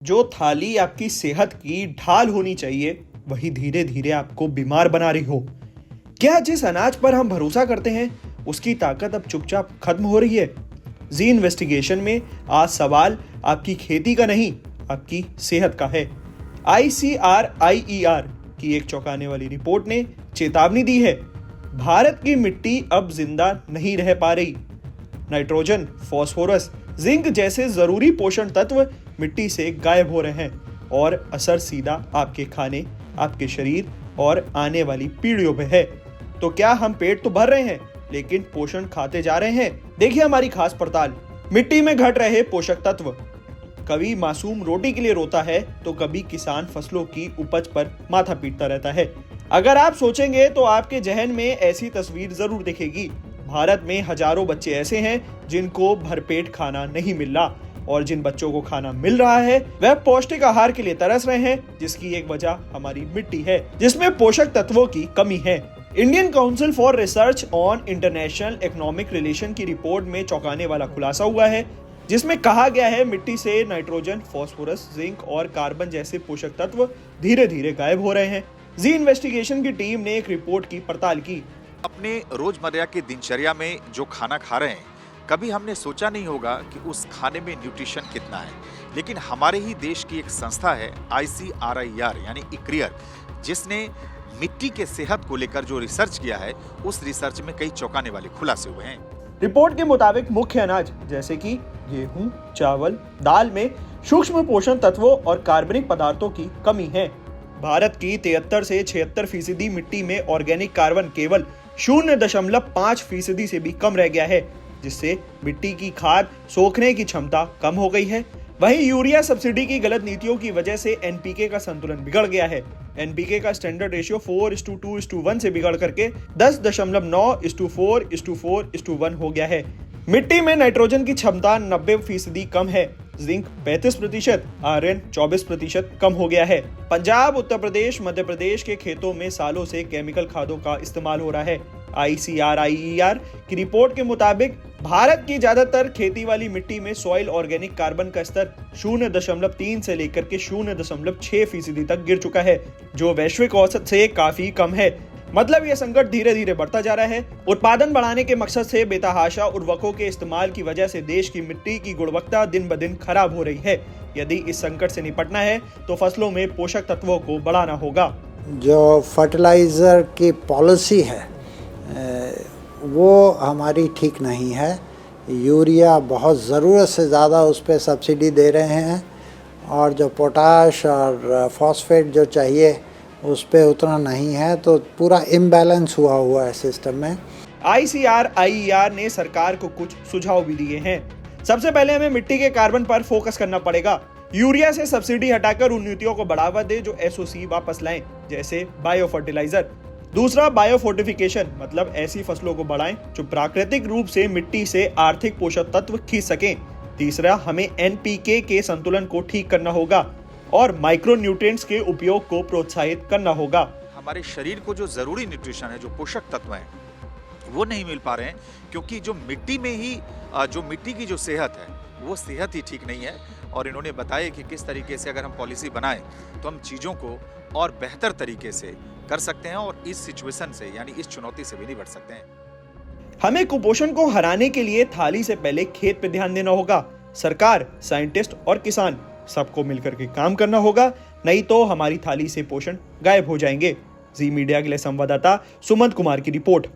जो थाली आपकी सेहत की ढाल होनी चाहिए वही धीरे धीरे आपको बीमार बना रही हो। क्या जिस अनाज पर हम भरोसा करते हैं उसकी ताकत अब चुपचाप खत्म हो रही है? जी इन्वेस्टिगेशन में आज सवाल आपकी खेती का नहीं, आपकी सेहत का है। ICRIER की एक चौंकाने वाली रिपोर्ट ने चेतावनी दी है, भारत की मिट्टी अब जिंदा नहीं रह पा रही। नाइट्रोजन, फास्फोरस, जिंक जैसे जरूरी पोषण तत्व मिट्टी से गायब हो रहे हैं और असर सीधा आपके खाने, आपके शरीर और आने वाली पीढ़ियों पे है। तो क्या हम पेट तो भर रहे हैं लेकिन पोषण खाते जा रहे हैं? देखिए हमारी खास पड़ताल। मिट्टी में घट रहे पोषक तत्व। कभी मासूम रोटी के लिए रोता है तो कभी किसान फसलों की उपज पर माथा पीटता रहता है। अगर आप सोचेंगे तो आपके जहन में ऐसी तस्वीर जरूर दिखेगी। भारत में हजारों बच्चे ऐसे हैं जिनको भरपेट खाना नहीं मिल रहा, और जिन बच्चों को खाना मिल रहा है वह पौष्टिक आहार के लिए तरस रहे हैं, जिसकी एक वजह हमारी मिट्टी है जिसमें पोषक तत्वों की कमी है। Indian council for research on international economic relation की रिपोर्ट में चौंकाने वाला खुलासा हुआ है, जिसमें कहा गया है मिट्टी से नाइट्रोजन, फास्फोरस, जिंक और कार्बन जैसे पोषक तत्व धीरे धीरे गायब हो रहे हैं। जी इन्वेस्टिगेशन की टीम ने एक रिपोर्ट की पड़ताल की। अपने रोजमर्रा की दिनचर्या में जो खाना खा रहे हैं, कभी हमने सोचा नहीं होगा कि उस खाने में न्यूट्रिशन कितना है। लेकिन हमारे ही देश की एक संस्था है ICRIER यानी इक्रियर, जिसने मिट्टी के सेहत को लेकर जो रिसर्च किया है, उस रिसर्च में कई चौंकाने वाले खुलासे हुए हैं। रिपोर्ट के मुताबिक मुख्य अनाज जैसे कि गेहूं, चावल, दाल में सूक्ष्म पोषण तत्वों और कार्बनिक पदार्थों की कमी है। भारत की 73 से 76% मिट्टी में ऑर्गेनिक कार्बन केवल 0.5% से भी कम रह गया है, जिससे मिट्टी की खाद सोखने की क्षमता कम हो गई है। वहीं यूरिया सब्सिडी की गलत नीतियों की वजह से NPK का संतुलन बिगड़ गया है। NPK का स्टैंडर्ड रेशियो 4:2:1 से बिगड़ करके 10.9:4:4:1 हो गया है। मिट्टी में नाइट्रोजन की क्षमता 90% कम है, जिंक 35%, आयरन 24% कम हो गया है। पंजाब, उत्तर प्रदेश, मध्य प्रदेश के खेतों में सालों से केमिकल खादों का इस्तेमाल हो रहा है। ICRIER की रिपोर्ट के मुताबिक भारत की ज्यादातर खेती वाली मिट्टी में सॉइल ऑर्गेनिक कार्बन का स्तर 0.3 से लेकर के 0.6% तक गिर चुका है, जो वैश्विक औसत से काफी कम है। मतलब यह संकट धीरे धीरे बढ़ता जा रहा है। उत्पादन बढ़ाने के मकसद से बेतहाशा उर्वरकों के इस्तेमाल की वजह से देश की मिट्टी की गुणवत्ता दिन ब दिन खराब हो रही है। यदि इस संकट से निपटना है तो फसलों में पोषक तत्वों को बढ़ाना होगा। जो फर्टिलाइज़र की पॉलिसी है वो हमारी ठीक नहीं है। यूरिया बहुत ज़रूरत से ज़्यादा उस पर सब्सिडी दे रहे हैं, और जो पोटाश और फॉस्फेट जो चाहिए उस पे उतना नहीं है, तो पूरा इम्बैलेंस हुआ है सिस्टम में। ICRIER ने सरकार को कुछ सुझाव भी दिए हैं। सबसे पहले हमें मिट्टी के कार्बन पर फोकस करना पड़ेगा। यूरिया से सब्सिडी हटाकर उन नीतियों को बढ़ावा दे जो SOC वापस लाएं, जैसे बायो फर्टिलाइजर। दूसरा, बायो फोर्टिफिकेशन, मतलब ऐसी फसलों को बढ़ाएं जो प्राकृतिक रूप से मिट्टी से आर्थिक पोषक तत्व खींच सकें। तीसरा, हमें NPK के संतुलन को ठीक करना होगा और माइक्रो न्यूट्रिएंट्स के उपयोग को प्रोत्साहित करना होगा। हमारे शरीर को जो जरूरी न्यूट्रिशन है, जो पोषक तत्व हैं, वो नहीं मिल पा रहे हैं, क्योंकि जो मिट्टी में ही जो मिट्टी की जो सेहत है वो सेहत ही ठीक नहीं है। और इन्होंने बताया कि किस तरीके से अगर हम पॉलिसी बनाएं तो हम चीज़ों को और बेहतर तरीके से कर सकते हैं और इस सिचुएशन से, यानी इस चुनौती से भी निपट सकते हैं। हमें कुपोषण को हराने के लिए थाली से पहले खेत पे ध्यान देना होगा। सरकार, साइंटिस्ट और किसान सबको मिलकर के काम करना होगा, नहीं तो हमारी थाली से पोषण गायब हो जाएंगे। जी मीडिया के लिए संवाददाता सुमंत कुमार की रिपोर्ट।